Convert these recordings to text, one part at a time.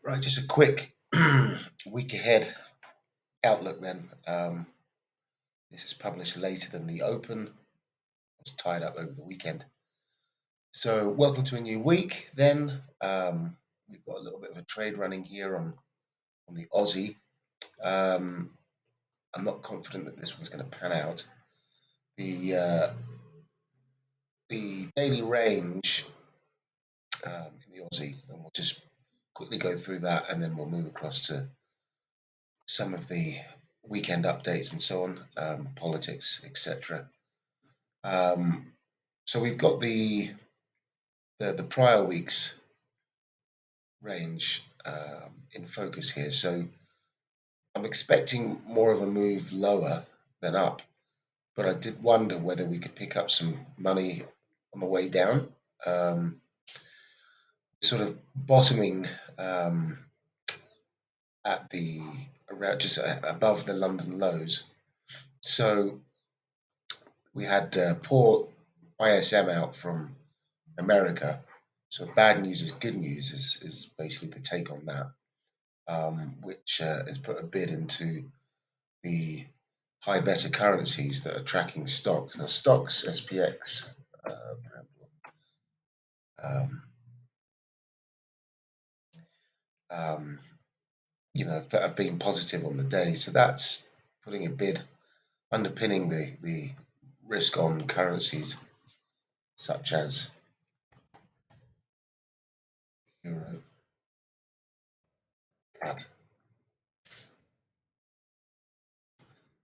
Right, just a quick week ahead outlook then. This is published later than the open. I was tied up over the weekend. So, welcome to a new week then. We've got a little bit of a trade running here on the Aussie. Um, I'm not confident that this one's going to pan out. The daily range in the Aussie, and we'll just quickly go through that and then we'll move across to some of the weekend updates and so on, politics, etc. Um, so we've got the prior week's range in focus here. So I'm expecting more of a move lower than up, but I did wonder whether we could pick up some money on the way down. Um, Sort of bottoming at the around just above the London lows. So we had poor ISM out from America. So bad news is good news is basically the take on that, which has put a bid into the high beta currencies that are tracking stocks. Now stocks, SPX, um, um, have been positive on the day. So that's putting a bid underpinning the risk on currencies such as euro, CAD,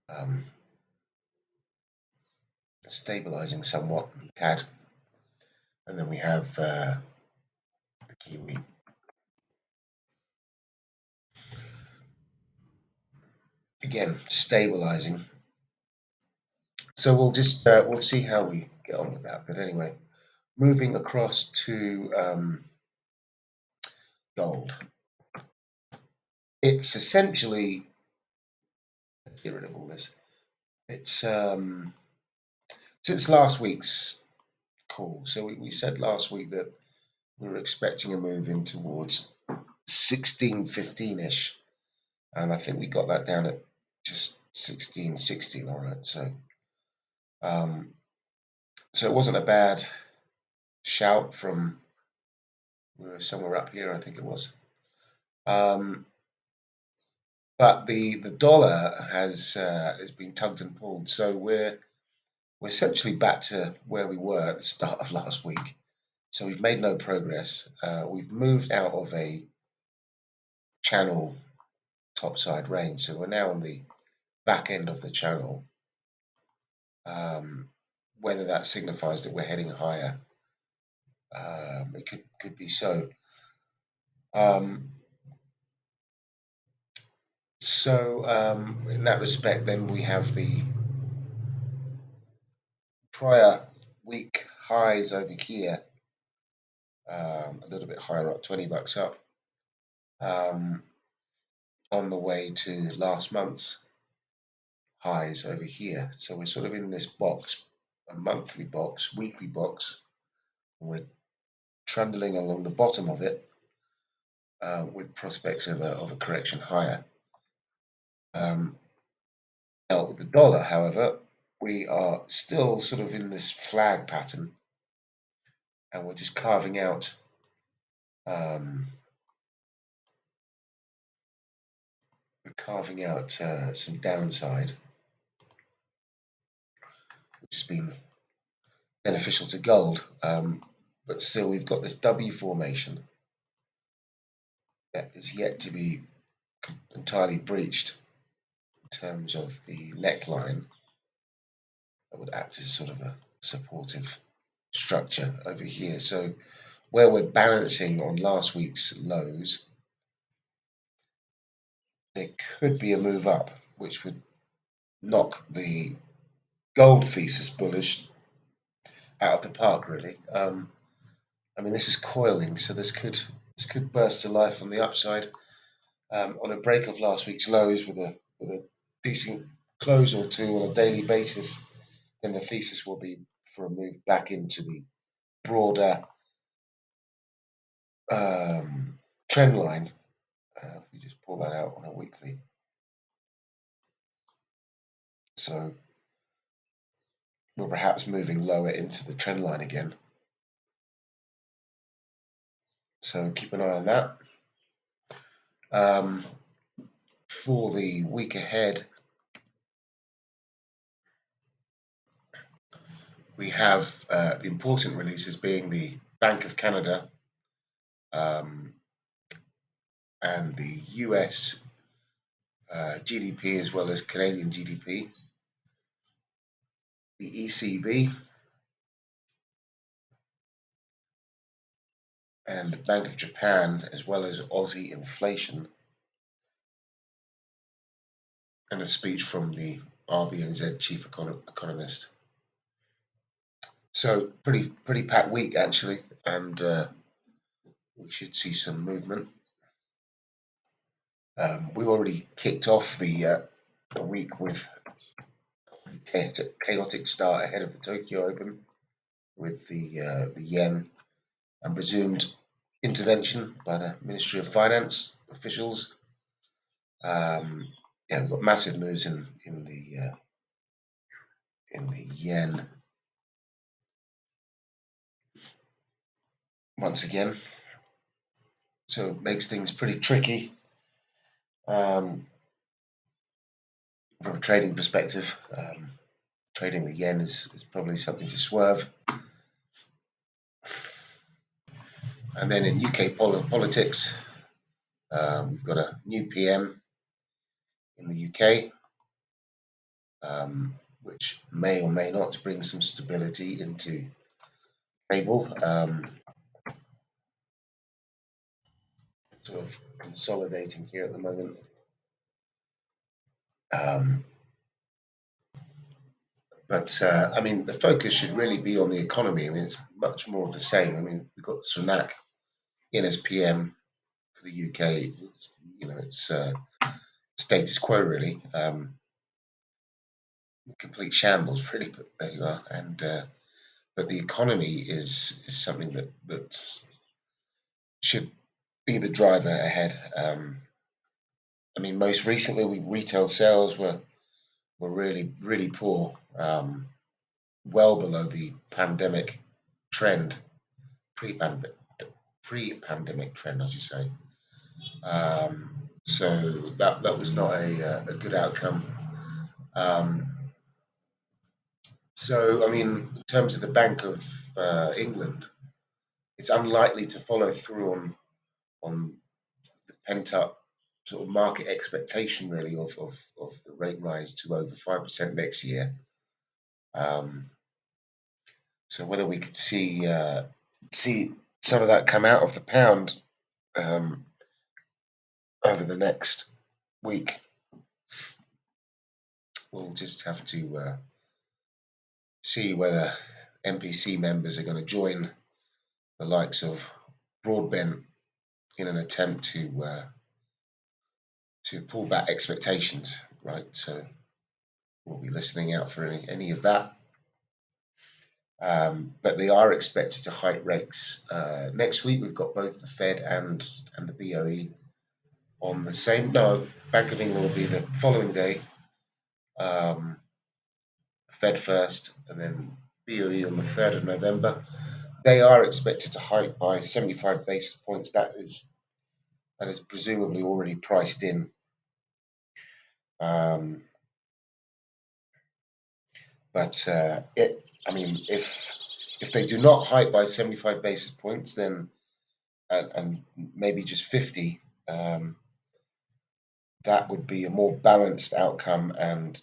um, stabilizing somewhat, CAD, and then we have the Kiwi. Again, stabilizing. So we'll see how we get on with that. But anyway, moving across to gold. It's essentially, let's get rid of all this. It's since last week's call. So we said last week that we were expecting a move in towards 1615 ish, and I think we got that down at just 1616. All right, um, so it wasn't a bad shout from, we were somewhere up here, I think it was. Um, but the dollar has been tugged and pulled, so we're essentially back to where we were at the start of last week. So we've made no progress. We've moved out of a channel topside range, so we're now on the back end of the channel. Whether that signifies that we're heading higher, it could be so. Um, in that respect, then we have the prior week highs over here, a little bit higher up, $20 up, um, on the way to last month's highs over here. So we're sort of in this box, a monthly box, weekly box, and we're trundling along the bottom of it with prospects of a correction higher. Now, with the dollar, however, we are still sort of in this flag pattern, and we're just carving out some downside, which has been beneficial to gold. But still, we've got this W formation that is yet to be entirely breached in terms of the neckline that would act as sort of a supportive structure over here. So where we're balancing on last week's lows, there could be a move up, which would knock the gold thesis bullish out of the park, really. I mean, this is coiling, so this could burst to life on the upside. On a break of last week's lows with a decent close or two on a daily basis, then the thesis will be for a move back into the broader trend line We just pull that out on a weekly. So we're perhaps moving lower into the trend line again. So keep an eye on that. For the week ahead, we have the important releases being the Bank of Canada um, and the US GDP as well as Canadian GDP, the ECB and the Bank of Japan, as well as Aussie inflation, and a speech from the RBNZ chief economist. So pretty packed week actually, and we should see some movement. We already kicked off the week with a chaotic start ahead of the Tokyo Open with the yen and presumed intervention by the Ministry of Finance officials. Yeah, we've got massive moves in the yen once again, so it makes things pretty tricky from a trading perspective. Trading the yen is probably something to swerve. And then in UK politics, we've got a new PM in the UK, which may or may not bring some stability into table. Sort of consolidating here at the moment. But I mean, the focus should really be on the economy. I mean, it's much more of the same. I mean, we've got Sunak in as PM for the UK. It's status quo really. Complete shambles really. But there you are. And but the economy is something that should be the driver ahead. I mean, most recently, retail sales were really poor, well below the pandemic trend, pre-pandemic pre-pandemic trend, I should say. So that was not a good outcome. Um, so I mean, in terms of the Bank of England, it's unlikely to follow through on the pent up sort of market expectation really of the rate rise to over 5% next year. Um, so whether we could see some of that come out of the pound um, over the next week, we'll just have to see whether NPC members are going to join the likes of Broadbent in an attempt to pull back expectations, right? So we'll be listening out for any of that. But they are expected to hike rates next week. We've got both the Fed and the BOE on the same. No, Bank of England will be the following day. Fed first, and then BOE on the 3rd of November. They are expected to hike by 75 basis points. That is presumably already priced in. But I mean, if they do not hike by 75 basis points, then and maybe just 50, that would be a more balanced outcome and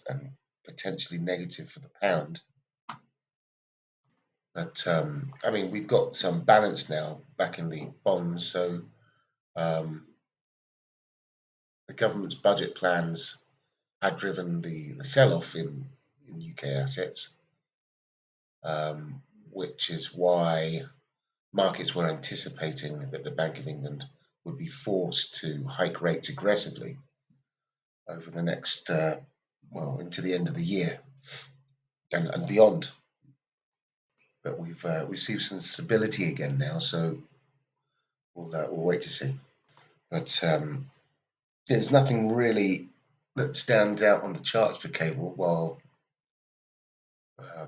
potentially negative for the pound. But I mean, we've got some balance now back in the bonds, so the government's budget plans had driven the sell-off in UK assets, which is why markets were anticipating that the Bank of England would be forced to hike rates aggressively over the next, into the end of the year and beyond. But we've seen some stability again now, so we'll wait to see. But there's nothing really that stands out on the charts for cable, while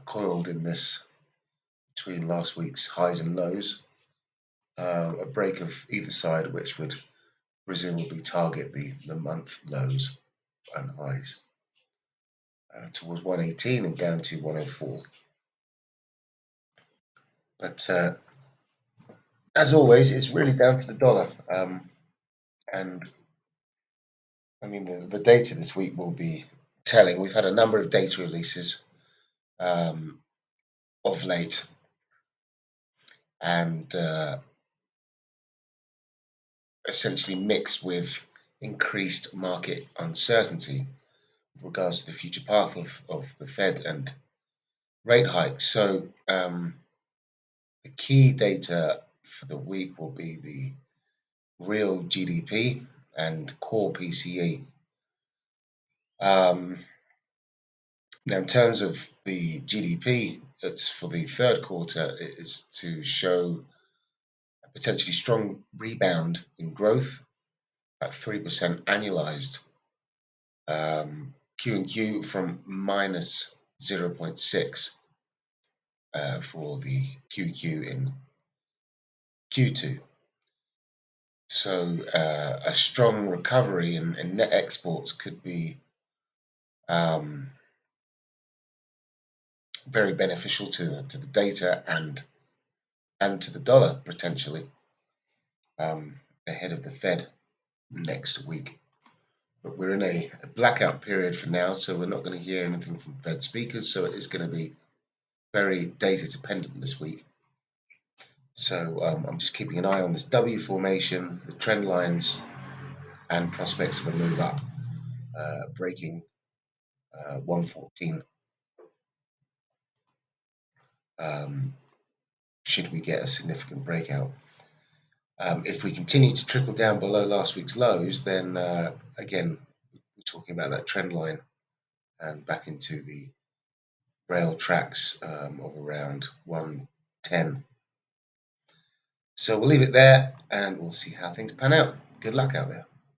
coiled in this between last week's highs and lows. A break of either side, which would presumably target the month lows and highs towards 118 and down to 104. But as always, it's really down to the dollar. And I mean, the data this week will be telling. We've had a number of data releases um, of late, and essentially mixed with increased market uncertainty with regards to the future path of the Fed and rate hikes. So the key data for the week will be the real GDP and core PCE. Now, in terms of the GDP, it's for the third quarter. It is to show a potentially strong rebound in growth at 3% annualized, Q and Q from minus 0.6 for the QQ in Q2. So a strong recovery in net exports could be very beneficial to the data and to the dollar potentially ahead of the Fed next week. But we're in a blackout period for now, so we're not going to hear anything from Fed speakers. So it is going to be very data dependent this week. So I'm just keeping an eye on this W formation, the trend lines, and prospects of a move up, breaking 114. Should we get a significant breakout? If we continue to trickle down below last week's lows, then again, we're talking about that trend line and back into the rail tracks of around 110. So we'll leave it there and we'll see how things pan out. Good luck out there.